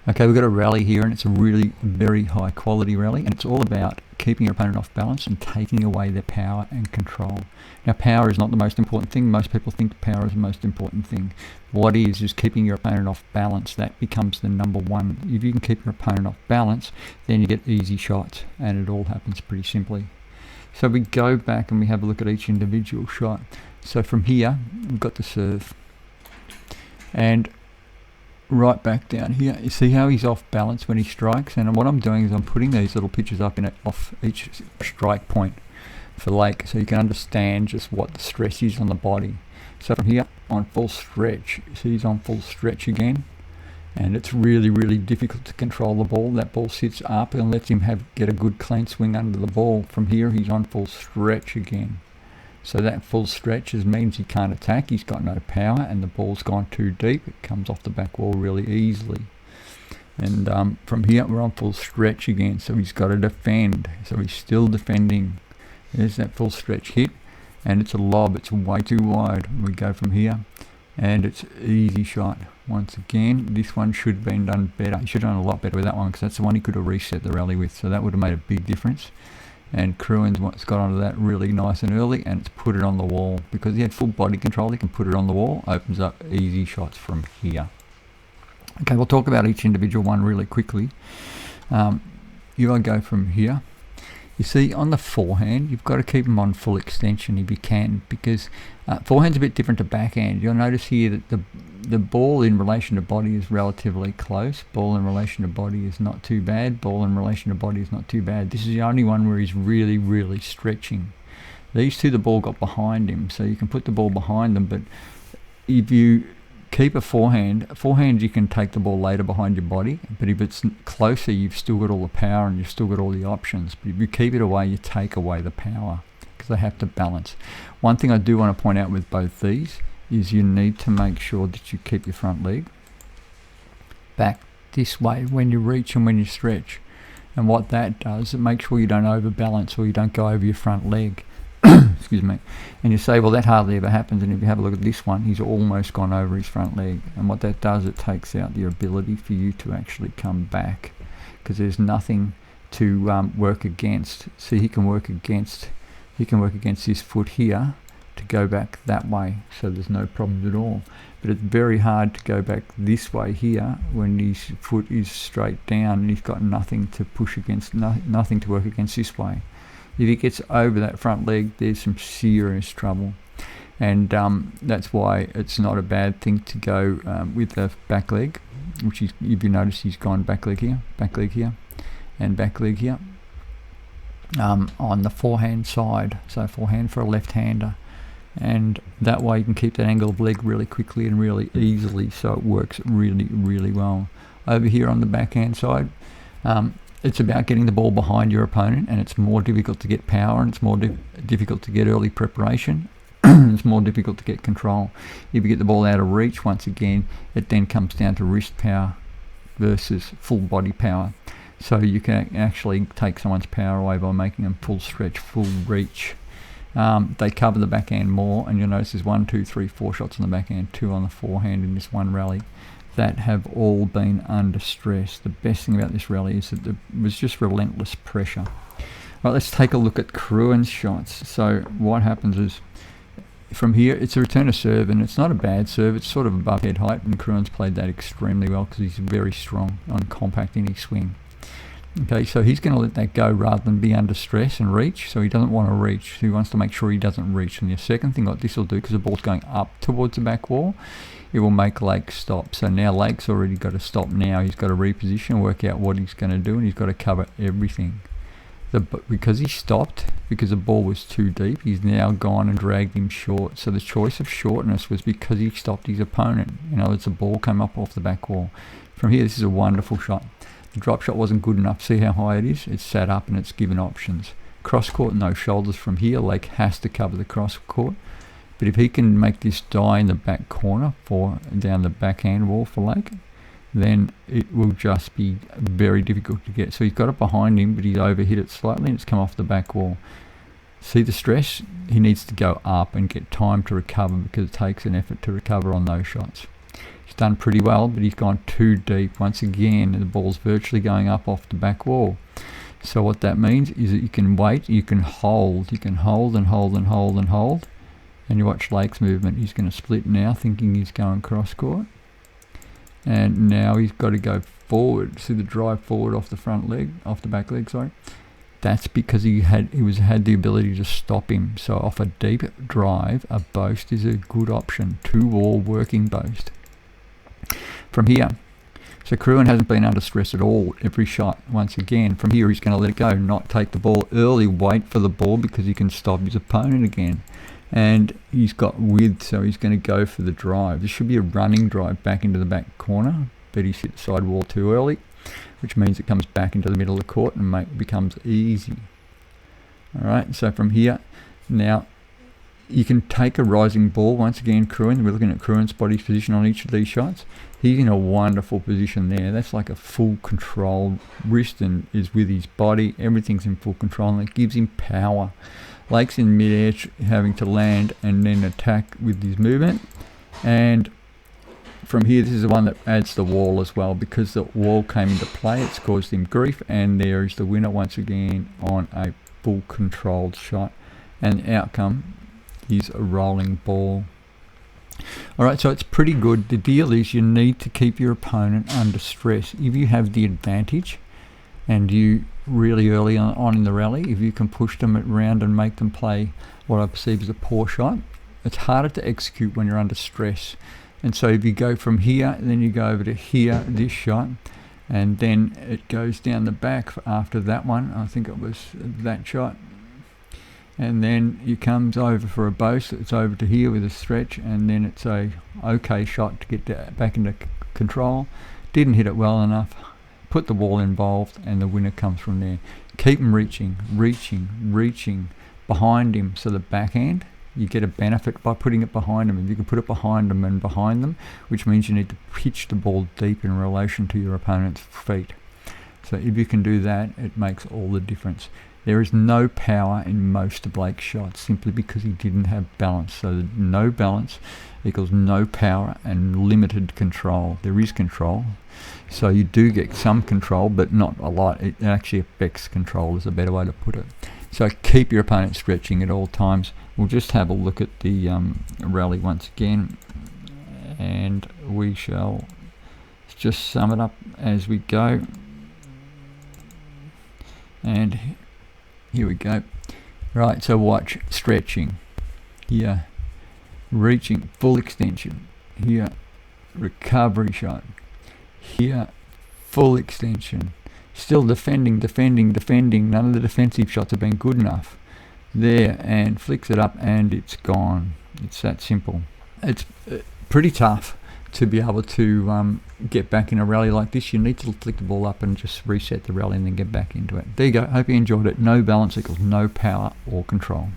Okay, we've got a rally here, and it's a really very high quality rally, and it's all about keeping your opponent off balance and taking away their power and control. Now, power is not the most important thing. Most people think power is the most important thing. What is keeping your opponent off balance. That becomes the number one. If you can keep your opponent off balance, then you get easy shots, and it all happens pretty simply. So we go back and we have a look at each individual shot. So from here, we've got the serve, and right back down here, you see how he's off balance when he strikes. And what I'm doing is I'm putting these little pictures up off each strike point for Lake, so you can understand just what the stress is on the body. So from here on full stretch, you see he's on full stretch again, and it's really difficult to control the ball. That ball sits up and lets him get a good clean swing under the ball. From here he's on full stretch again. So that full stretch means he can't attack, he's got no power, and the ball's gone too deep. It comes off the back wall really easily. And from here we're on full stretch again, so he's got to defend. So he's still defending. There's that full stretch hit, and it's a lob, it's way too wide. We go from here, and it's easy shot. Once again, this one should have been done better. He should have done a lot better with that one, because that's the one he could have reset the rally with, so that would have made a big difference. And Kruen's got onto that really nice and early, and it's put it on the wall. Because he had full body control, he can put it on the wall, opens up easy shots from here. Okay, we'll talk about each individual one really quickly. You want to go from here. You see, on the forehand, you've got to keep him on full extension if you can, because forehand's a bit different to backhand. You'll notice here that the ball in relation to body is relatively close. Ball in relation to body is not too bad. Ball in relation to body is not too bad. This is the only one where he's really stretching. These two, the ball got behind him, so you can put the ball behind them, but if you keep a forehand you can take the ball later behind your body, but if it's closer, you've still got all the power and you've still got all the options. But if you keep it away, you take away the power, because they have to balance. One thing I do want to point out with both these is you need to make sure that you keep your front leg back this way when you reach and when you stretch. And what that does, it makes sure you don't overbalance or you don't go over your front leg. Excuse me. And you say, well, that hardly ever happens. And if you have a look at this one, he's almost gone over his front leg. And what that does, it takes out the ability for you to actually come back, because there's nothing to work against. See, he can work against his foot here to go back that way, so there's no problems at all. But it's very hard to go back this way here when his foot is straight down and he's got nothing to push against, nothing to work against this way. If he gets over that front leg, there's some serious trouble. And that's why it's not a bad thing to go with the back leg, which is, if you notice, he's gone back leg here, and back leg here on the forehand side. So forehand for a left-hander. And that way you can keep that angle of leg really quickly and really easily, so it works really well. Over here on the backhand side, it's about getting the ball behind your opponent, and it's more difficult to get power, and it's more difficult to get early preparation. It's more difficult to get control. If you get the ball out of reach, once again, it then comes down to wrist power versus full body power. So you can actually take someone's power away by making them full stretch, full reach. They cover the backhand more, and you'll notice there's 1, 2, 3, 4 shots on the backhand, 2 on the forehand in this one rally that have all been under stress. The best thing about this rally is that there was just relentless pressure. Right, let's take a look at Kruen's shots. So what happens is, from here, it's a return of serve, and it's not a bad serve. It's sort of above head height, and Kruen's played that extremely well because he's very strong on compact in his swing. Okay, so he's going to let that go rather than be under stress and reach. So he doesn't want to reach. So he wants to make sure he doesn't reach. And the second thing what this will do, because the ball's going up towards the back wall, it will make Lake stop. So now Lake's already got to stop now. He's got to reposition, work out what he's going to do, and he's got to cover everything. Because he stopped, because the ball was too deep, he's now gone and dragged him short. So the choice of shortness was because he stopped his opponent. In other words, the ball came up off the back wall. From here, this is a wonderful shot. The drop shot wasn't good enough. See how high it is? It's sat up and it's given options. Cross court, no shoulders from here. Lake has to cover the cross court. But if he can make this die in the back corner down the backhand wall for Lake, then it will just be very difficult to get. So he's got it behind him, but he's overhit it slightly and it's come off the back wall. See the stress? He needs to go up and get time to recover, because it takes an effort to recover on those shots. He's done pretty well, but he's gone too deep. Once again, the ball's virtually going up off the back wall. So what that means is that you can wait, you can hold and hold and hold and hold. And you watch Lake's movement. He's going to split now, thinking he's going cross court. And now he's got to go forward. See the drive forward off the front leg, off the back leg, sorry. That's because he had the ability to stop him. So off a deep drive, a boast is a good option. 2-wall working boast. From here, so Kruin hasn't been under stress at all every shot. Once again, from here he's going to let it go, not take the ball early, wait for the ball because he can stop his opponent again. And he's got width, so he's going to go for the drive. This should be a running drive back into the back corner, but he's hit the side wall too early, which means it comes back into the middle of the court and becomes easy. Alright, so from here, now you can take a rising ball. Once again, Kruin, we're looking at Kruin's body position on each of these shots. He's in a wonderful position there. That's like a full control. Wrist and is with his body. Everything's in full control, and it gives him power. Lake's in mid-air having to land and then attack with his movement. And from here, this is the one that adds the wall as well, because the wall came into play. It's caused him grief, and there is the winner once again on a full controlled shot. And the outcome is a rolling ball. Alright, so it's pretty good. The deal is you need to keep your opponent under stress. If you have the advantage and you really early on in the rally, if you can push them around and make them play what I perceive as a poor shot, it's harder to execute when you're under stress. And so if you go from here, then you go over to here, this shot, and then it goes down the back after that one. I think it was that shot. And then it comes over for a boast. It's over to here with a stretch, and then it's a okay shot to get back into control. Didn't hit it well enough. Put the ball involved, and the winner comes from there. Keep him reaching behind him. So the backhand, you get a benefit by putting it behind them. If you can put it behind them and behind them, which means you need to pitch the ball deep in relation to your opponent's feet. So if you can do that, it makes all the difference. There is no power in most of Blake's shots simply because he didn't have balance. So no balance equals no power and limited control. There is control. So you do get some control, but not a lot. It actually affects control is a better way to put it. So keep your opponent stretching at all times. We'll just have a look at the rally once again, and we shall just sum it up as we go. And here we go. Right, so watch stretching. Here, reaching, full extension. Here, recovery shot. Here, full extension. Still defending. None of the defensive shots have been good enough. There, and flicks it up, and it's gone. It's that simple. It's pretty tough to be able to get back in a rally like this. You need to flick the ball up and just reset the rally and then get back into it. There you go. Hope you enjoyed it. No balance equals no power or control.